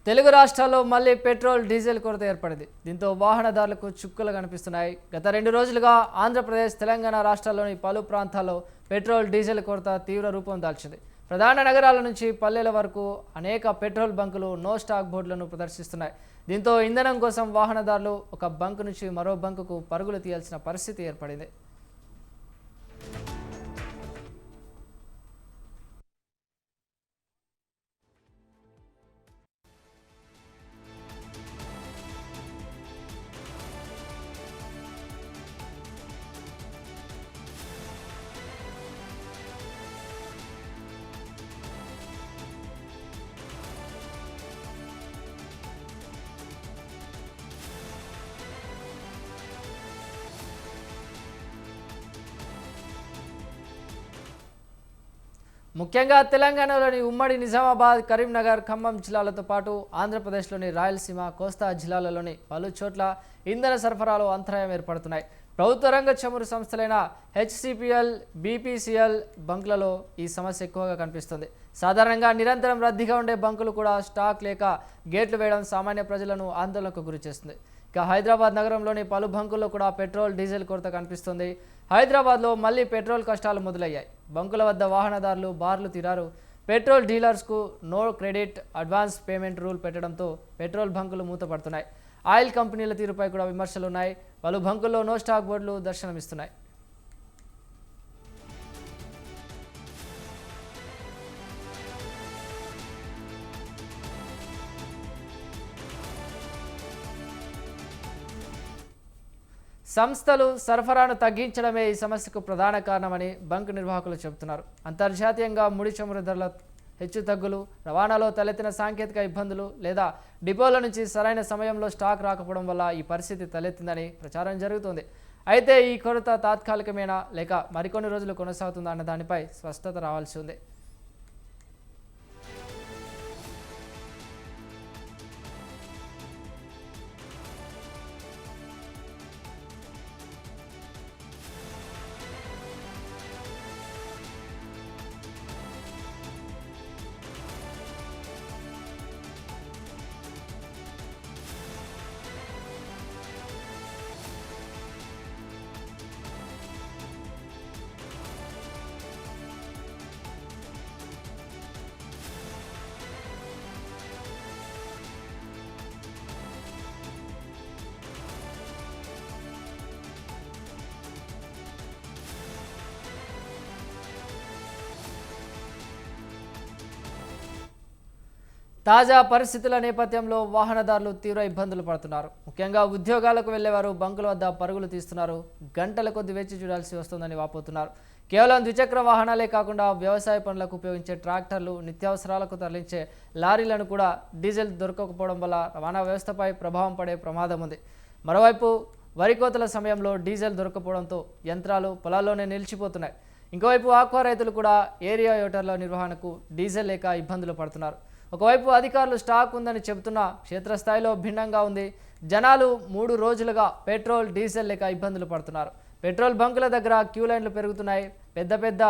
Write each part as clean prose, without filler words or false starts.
తెలుగు రాష్ట్రాల్లో మళ్లీ petrol diesel కొరత ఏర్పడింది. దీంతో వాహనదారులకు చుక్కలు కనిపిస్తున్నాయి. గత 2 రోజులుగా ఆంధ్రప్రదేశ్, తెలంగాణ రాష్ట్రాల్లోని పలు ప్రాంతాల్లో పెట్రోల్ డీజిల్ కొరత తీవ్ర రూపం దాల్చింది. ప్రధాన నగరాల నుంచి పల్లెల వరకు అనేక పెట్రోల్ బంకులు నో స్టాక్ బోర్డులను ప్రదర్శిస్తున్నాయి. దీంతో ఇంధనం కోసం వాహనదారులు ఒక బంక్ నుంచి మరో బంకుకు పరుగులు తీయాల్సిన పరిస్థితి ఏర్పడింది. ముఖ్యంగా తెలంగాణలోని ఉమ్మడి నిజామాబాద్, కరీంనగర్, ఖమ్మం జిల్లాలతో పాటు ఆంధ్రప్రదేశ్లోని రాయలసీమ, కోస్తా జిల్లాలలోని పలు చోట్ల ఇంధన సరఫరాలో అంతరాయం ఏర్పడుతున్నాయి. ప్రభుత్వ రంగ చమురు సంస్థలైన హెచ్సిపిఎల్, బీపీసీఎల్ బంకులలో ఈ సమస్య ఎక్కువగా కనిపిస్తుంది. సాధారణంగా నిరంతరం రద్దీగా ఉండే బంకులు కూడా స్టాక్ లేక గేట్లు వేయడం సామాన్య ప్రజలను ఆందోళనకు గురిచేస్తుంది. ఇక హైదరాబాద్ నగరంలోని పలు బంకుల్లో కూడా పెట్రోల్, డీజిల్ కొరత కనిపిస్తుంది. హైదరాబాద్లో మళ్లీ పెట్రోల్ కష్టాలు మొదలయ్యాయి. బంకుల వద్ద వాహనదారులు బార్లు తీరారు. పెట్రోల్ డీలర్స్కు no credit, advance payment rule పెట్టడంతో పెట్రోల్ బంకులు మూతపడుతున్నాయి. ఆయిల్ కంపెనీల తీరుపై కూడా విమర్శలున్నాయి. పలు బంకుల్లో నో స్టాక్ బోర్డులు దర్శనమిస్తున్నాయి. సంస్థలు సరఫరాను తగ్గించడమే ఈ సమస్యకు ప్రధాన కారణమని బంక్ నిర్వాహకులు చెబుతున్నారు. అంతర్జాతీయంగా ముడి చమురు ధరల హెచ్చుతగ్గులు, రవాణాలో తలెత్తిన సాంకేతిక ఇబ్బందులు లేదా డిపోల నుంచి సరైన సమయంలో స్టాక్ రాకపోవడం వల్ల ఈ పరిస్థితి తలెత్తిందని ప్రచారం జరుగుతుంది. అయితే ఈ కొరత తాత్కాలికమేనా లేక మరికొన్ని రోజులు కొనసాగుతుందా అన్న దానిపై స్పష్టత రావాల్సి ఉంది. తాజా పరిస్థితుల నేపథ్యంలో వాహనదారులు తీవ్ర ఇబ్బందులు పడుతున్నారు. ముఖ్యంగా ఉద్యోగాలకు వెళ్లేవారు బంకుల వద్ద పరుగులు తీస్తున్నారు. గంటల కొద్ది వేచి చూడాల్సి వస్తుందని వాపోతున్నారు. కేవలం ద్విచక్ర వాహనాలే కాకుండా వ్యవసాయ పనులకు ఉపయోగించే ట్రాక్టర్లు, నిత్యావసరాలకు తరలించే లారీలను కూడా డీజిల్ దొరకకపోవడం వల్ల రవాణా వ్యవస్థపై ప్రభావం పడే ప్రమాదం ఉంది. మరోవైపు వరి కోతల సమయంలో డీజిల్ దొరకకపోవడంతో యంత్రాలు పొలాల్లోనే నిలిచిపోతున్నాయి. ఇంకోవైపు ఆక్వా రైతులు కూడా ఏరియా యోటర్ల నిర్వహణకు డీజిల్ లేక ఇబ్బందులు పడుతున్నారు. ఒకవైపు అధికారులు స్టాక్ ఉందని చెబుతున్నా క్షేత్రస్థాయిలో భిన్నంగా ఉంది. జనాలు 3 రోజులుగా పెట్రోల్, డీజిల్ లేక ఇబ్బందులు పడుతున్నారు. పెట్రోల్ బంకుల దగ్గర క్యూ లైన్లు పెరుగుతున్నాయి. పెద్ద పెద్ద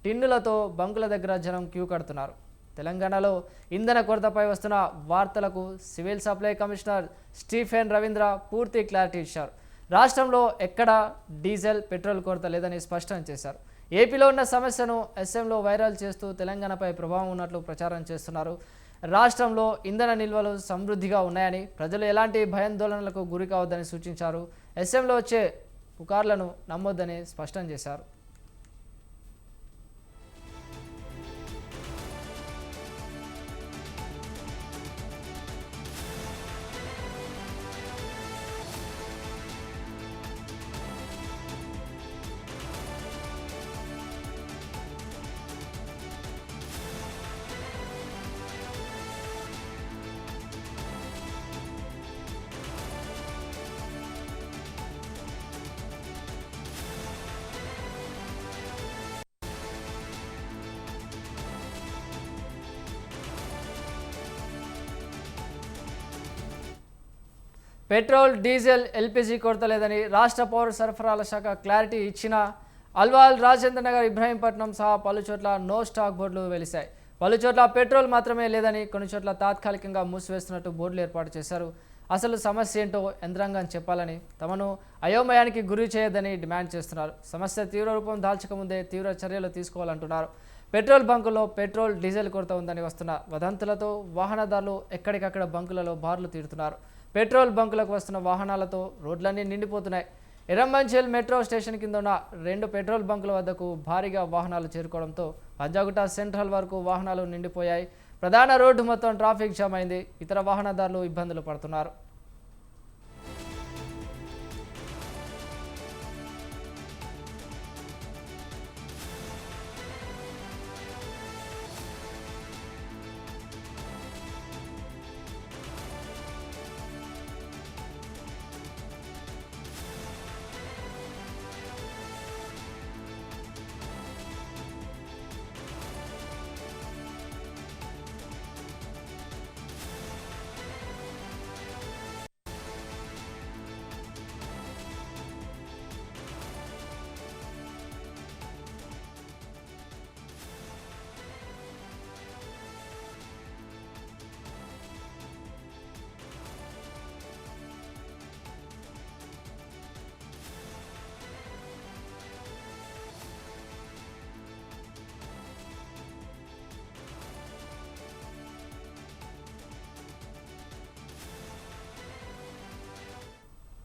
టిన్నులతో బంకుల దగ్గర జనం క్యూ కడుతున్నారు. తెలంగాణలో ఇంధన కొరతపై వస్తున్న వార్తలకు civil supply commissioner Stephen Ravindra పూర్తి క్లారిటీ ఇచ్చారు. రాష్ట్రంలో ఎక్కడా డీజిల్, పెట్రోల్ కొరత లేదని స్పష్టం చేశారు. ఏపీలో ఉన్న సమస్యను ఎస్ఎంలో వైరల్ చేస్తూ తెలంగాణపై ప్రభావం ఉన్నట్లు ప్రచారం చేస్తున్నారు. రాష్ట్రంలో ఇంధన నిల్వలు సమృద్ధిగా ఉన్నాయని, ప్రజలు ఎలాంటి భయాందోళనలకు గురి కావద్దని సూచించారు. ఎస్ఎంలో వచ్చే పుకార్లను నమ్మొద్దని స్పష్టం చేశారు. పెట్రోల్, డీజిల్, ఎల్పీజీ కొరత లేదని రాష్ట్ర పౌర సరఫరాల శాఖ క్లారిటీ ఇచ్చిన అల్వాల్, రాజేంద్ర నగర్, ఇబ్రహీంపట్నం సహా పలు చోట్ల నో స్టాక్ బోర్డులు వెలిశాయి. పలు చోట్ల పెట్రోల్ మాత్రమే లేదని, కొన్ని చోట్ల తాత్కాలికంగా మూసివేస్తున్నట్టు బోర్డులు ఏర్పాటు చేశారు. అసలు సమస్య ఏంటో యంత్రాంగం చెప్పాలని, తమను అయోమయానికి గురి చేయొద్దని డిమాండ్ చేస్తున్నారు. సమస్య తీవ్ర రూపం దాల్చకముందే తీవ్ర చర్యలు తీసుకోవాలంటున్నారు. పెట్రోల్ బంకుల్లో పెట్రోల్, డీజిల్ కొరత ఉందని వస్తున్న వదంతులతో వాహనదారులు ఎక్కడికక్కడ బంకులలో బార్లు తీరుతున్నారు. పెట్రోల్ బంకులకు వస్తున్న వాహనాలతో రోడ్లన్నీ నిండిపోతున్నాయి. ఎర్రమంచిల్ మెట్రో స్టేషన్ కింద ఉన్న 2 పెట్రోల్ బంకుల వద్దకు భారీగా వాహనాలు చేరుకోవడంతో పంజాగుట్ట సెంట్రల్ వరకు వాహనాలు నిండిపోయాయి. ప్రధాన రోడ్డు మొత్తం ట్రాఫిక్ జామ్ అయింది. ఇతర వాహనదారులు ఇబ్బందులు పడుతున్నారు.